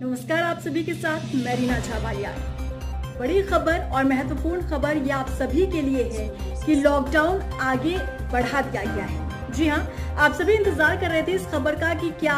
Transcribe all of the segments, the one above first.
नमस्कार, आप सभी के साथ मैं रीना झाबालिया। बड़ी खबर और महत्वपूर्ण खबर ये आप सभी के लिए है कि लॉकडाउन आगे बढ़ा दिया गया है। जी हाँ, आप सभी इंतजार कर रहे थे इस खबर का कि क्या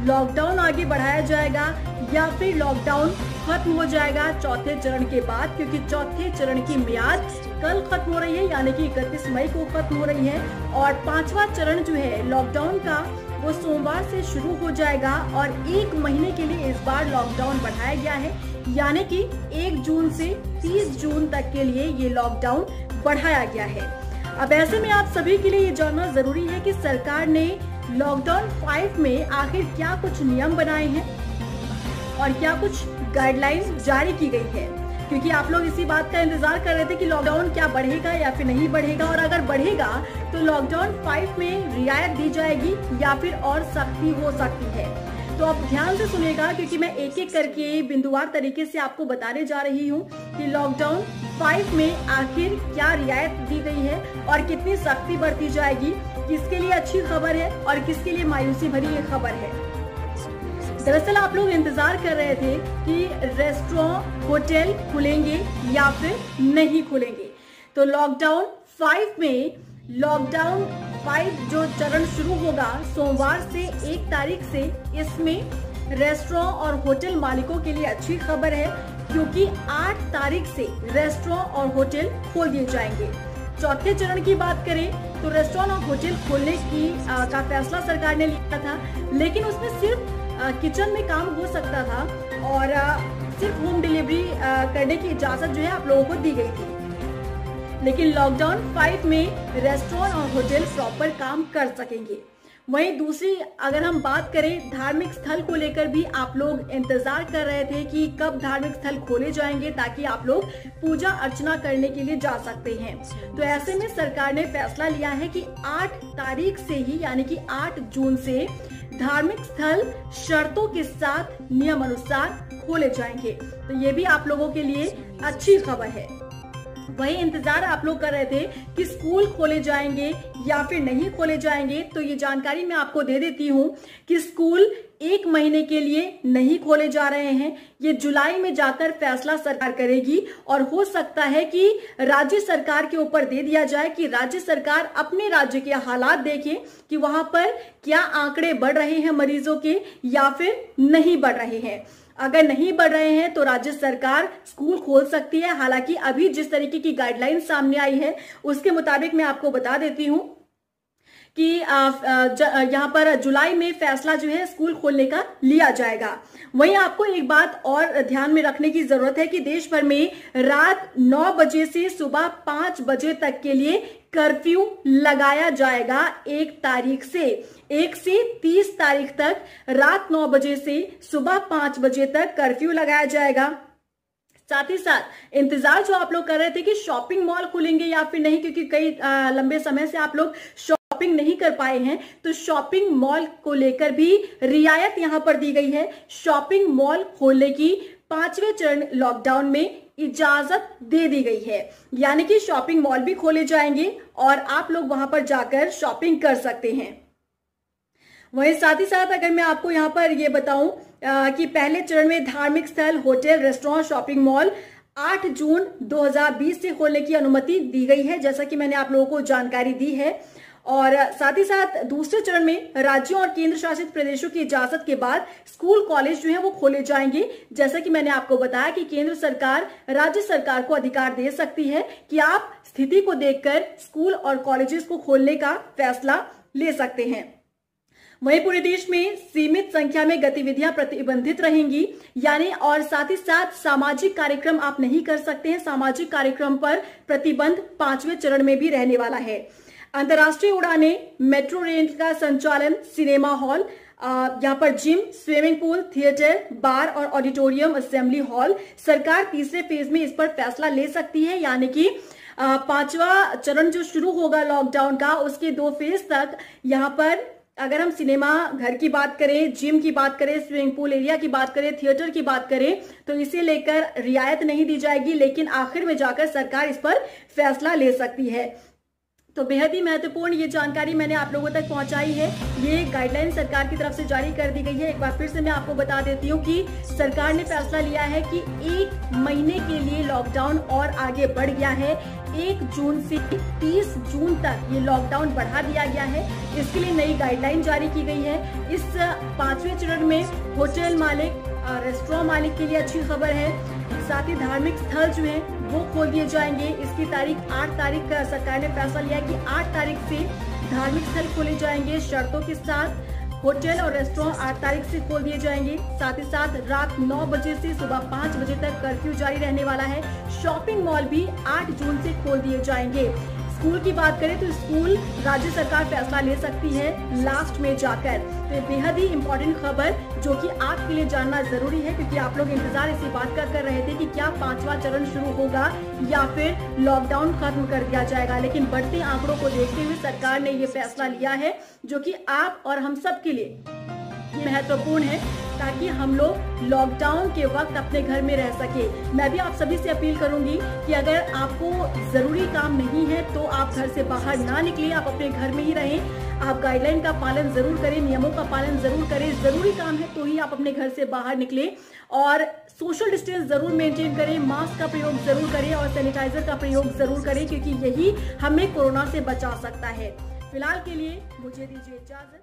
लॉकडाउन आगे बढ़ाया जाएगा या फिर लॉकडाउन खत्म हो जाएगा चौथे चरण के बाद, क्योंकि चौथे चरण की मियाद कल खत्म हो रही है, यानी कि 31 मई को खत्म हो रही है और पांचवा चरण जो है लॉकडाउन का वो सोमवार से शुरू हो जाएगा और 1 महीने के लिए इस बार लॉकडाउन बढ़ाया गया है, यानी कि 1 जून से 30 जून तक के लिए ये लॉकडाउन बढ़ाया गया है। अब ऐसे में आप सभी के लिए ये जानना जरूरी है कि सरकार ने लॉकडाउन 5 में आखिर क्या कुछ नियम बनाए हैं और क्या कुछ गाइडलाइंस जारी की गई है, क्योंकि आप लोग इसी बात का इंतजार कर रहे थे कि लॉकडाउन क्या बढ़ेगा या फिर नहीं बढ़ेगा, और अगर बढ़ेगा तो लॉकडाउन 5 में रियायत दी जाएगी या फिर और सख्ती हो सकती है। तो आप ध्यान से सुनिएगा, क्योंकि मैं एक एक करके बिंदुवार तरीके से आपको बताने जा रही हूँ कि लॉकडाउन 5 में आखिर क्या रियायत दी गई है और कितनी सख्ती बरती जाएगी, किसके लिए अच्छी खबर है और किसके लिए मायूसी भरी ये खबर है। दरअसल आप लोग इंतजार कर रहे थे कि रेस्टोरेंट, होटल खुलेंगे या फिर नहीं खुलेंगे। तो लॉकडाउन 5 में लॉकडाउन 5 जो चरण शुरू होगा सोमवार से 1 तारीख से, इसमें रेस्टोरेंट और होटल मालिकों के लिए अच्छी खबर है, क्योंकि 8 तारीख से रेस्टोरेंट और होटल खोल दिए जाएंगे। चौथे चरण की बात करें तो रेस्टोरेंट और होटल खोलने की का फैसला सरकार ने लिया था, लेकिन उसमें सिर्फ किचन में काम हो सकता था और सिर्फ होम डिलीवरी करने की इजाजत जो है आप लोगों को दी गई थी। लेकिन लॉकडाउन 5 में रेस्टोरेंट और होटल प्रॉपर काम कर सकेंगे। वहीं दूसरी अगर हम बात करें धार्मिक स्थल को लेकर भी आप लोग इंतजार कर रहे थे कि कब धार्मिक स्थल खोले जाएंगे ताकि आप लोग पूजा अर्चना करने के लिए जा सकते हैं। तो ऐसे में सरकार ने फैसला लिया है कि 8 तारीख से ही, यानी कि 8 जून से धार्मिक स्थल शर्तों के साथ नियम अनुसार खोले जाएंगे। तो ये भी आप लोगों के लिए अच्छी खबर है। वही इंतजार आप लोग कर रहे थे कि स्कूल खोले जाएंगे या फिर नहीं खोले जाएंगे, तो ये जानकारी मैं आपको दे देती हूँ कि स्कूल 1 महीने के लिए नहीं खोले जा रहे हैं। ये जुलाई में जाकर फैसला सरकार करेगी और हो सकता है कि राज्य सरकार के ऊपर दे दिया जाए कि राज्य सरकार अपने राज्य के हालात देखे कि वहां पर क्या आंकड़े बढ़ रहे हैं मरीजों के या फिर नहीं बढ़ रहे हैं। अगर नहीं बढ़ रहे हैं तो राज्य सरकार स्कूल खोल सकती है। हालांकि अभी जिस तरीके की गाइडलाइन सामने आई है उसके मुताबिक मैं आपको बता देती हूँ कि यहाँ पर जुलाई में फैसला जो है स्कूल खोलने का लिया जाएगा। वहीं आपको एक बात और ध्यान में रखने की जरूरत है कि देश भर में रात 9 बजे से सुबह 5 बजे तक के लिए कर्फ्यू लगाया जाएगा। 1 तारीख से 1 से 30 तारीख तक रात 9 बजे से सुबह 5 बजे तक कर्फ्यू लगाया जाएगा। साथ ही साथ इंतजार जो आप लोग कर रहे थे कि शॉपिंग मॉल खुलेंगे या फिर नहीं, क्योंकि कई लंबे समय से आप लोग शॉपिंग नहीं कर पाए हैं, तो शॉपिंग मॉल को लेकर भी रियायत यहां पर दी गई है। शॉपिंग मॉल खोलने की 5वें चरण लॉकडाउन में इजाजत दे दी गई है, यानी कि शॉपिंग मॉल भी खोले जाएंगे और आप लोग वहां पर जाकर शॉपिंग कर सकते हैं। वहीं साथ ही साथ अगर मैं आपको यहाँ पर ये बताऊं कि पहले चरण में धार्मिक स्थल, होटल, रेस्टोरेंट, शॉपिंग मॉल 8 जून 2020 से खोलने की अनुमति दी गई है, जैसा कि मैंने आप लोगों को जानकारी दी है। और साथ ही साथ दूसरे चरण में राज्यों और केंद्र शासित प्रदेशों की इजाजत के बाद स्कूल, कॉलेज जो है वो खोले जाएंगे। जैसा कि मैंने आपको बताया कि केंद्र सरकार राज्य सरकार को अधिकार दे सकती है कि आप स्थिति को देखकर स्कूल और कॉलेजेस को खोलने का फैसला ले सकते हैं। वहीं पूरे देश में सीमित संख्या में गतिविधियां प्रतिबंधित रहेंगी, यानी और साथ ही साथ सामाजिक कार्यक्रम आप नहीं कर सकते हैं। सामाजिक कार्यक्रम पर प्रतिबंध 5वें चरण में भी रहने वाला है। अंतर्राष्ट्रीय उड़ानें, मेट्रो रेल का संचालन, सिनेमा हॉल, यहाँ पर जिम, स्विमिंग पूल, थिएटर, बार और ऑडिटोरियम, असेंबली हॉल, सरकार तीसरे फेज में इस पर फैसला ले सकती है, यानी कि 5वां चरण जो शुरू होगा लॉकडाउन का उसके 2 फेज तक यहाँ पर अगर हम सिनेमा घर की बात करें, जिम की बात करें, स्विमिंग पूल एरिया की बात करें, थिएटर की बात करें, तो इसे लेकर रियायत नहीं दी जाएगी, लेकिन आखिर में जाकर सरकार इस पर फैसला ले सकती है। तो बेहद ही महत्वपूर्ण ये जानकारी मैंने आप लोगों तक पहुंचाई है। ये गाइडलाइन सरकार की तरफ से जारी कर दी गई है। एक बार फिर से मैं आपको बता देती हूँ कि सरकार ने फैसला लिया है कि 1 महीने के लिए लॉकडाउन और आगे बढ़ गया है। 1 जून से 30 जून तक ये लॉकडाउन बढ़ा दिया गया है। इसके लिए नई गाइडलाइन जारी की गई है। इस 5वें चरण में होटल मालिक, रेस्टोरेंट मालिक के लिए अच्छी खबर है। साथ ही धार्मिक स्थल जो है वो खोल दिए जाएंगे। इसकी तारीख 8 तारीख का सरकार ने फैसला लिया कि 8 तारीख से धार्मिक स्थल खोले जाएंगे शर्तों के साथ। होटल और रेस्टोरेंट 8 तारीख से खोल दिए जाएंगे। साथ ही साथ रात 9 बजे से सुबह 5 बजे तक कर्फ्यू जारी रहने वाला है। शॉपिंग मॉल भी 8 जून से खोल दिए जाएंगे। स्कूल की बात करें तो स्कूल राज्य सरकार फैसला ले सकती है लास्ट में जाकर। तो बेहद ही इम्पोर्टेंट खबर जो कि आपके लिए जानना जरूरी है, क्योंकि आप लोग इंतजार इसी बात का कर रहे थे कि क्या 5वां चरण शुरू होगा या फिर लॉकडाउन खत्म कर दिया जाएगा। लेकिन बढ़ते आंकड़ों को देखते हुए सरकार ने ये फैसला लिया है जो कि आप और हम सब के लिए महत्वपूर्ण है, ताकि हम लोग लॉकडाउन के वक्त अपने घर में रह सके। मैं भी आप सभी से अपील करूंगी कि अगर आपको जरूरी काम नहीं है तो आप घर से बाहर ना निकलें, आप अपने घर में ही रहें। आप गाइडलाइन का पालन जरूर करें, नियमों का पालन जरूर करें। जरूरी काम है तो ही आप अपने घर से बाहर निकलें और सोशल डिस्टेंस जरूर मेंटेन करें, मास्क का प्रयोग जरूर करें और सैनिटाइजर का प्रयोग जरूर करें, क्योंकि यही हमें कोरोना से बचा सकता है। फिलहाल के लिए मुझे दीजिए इजाजत।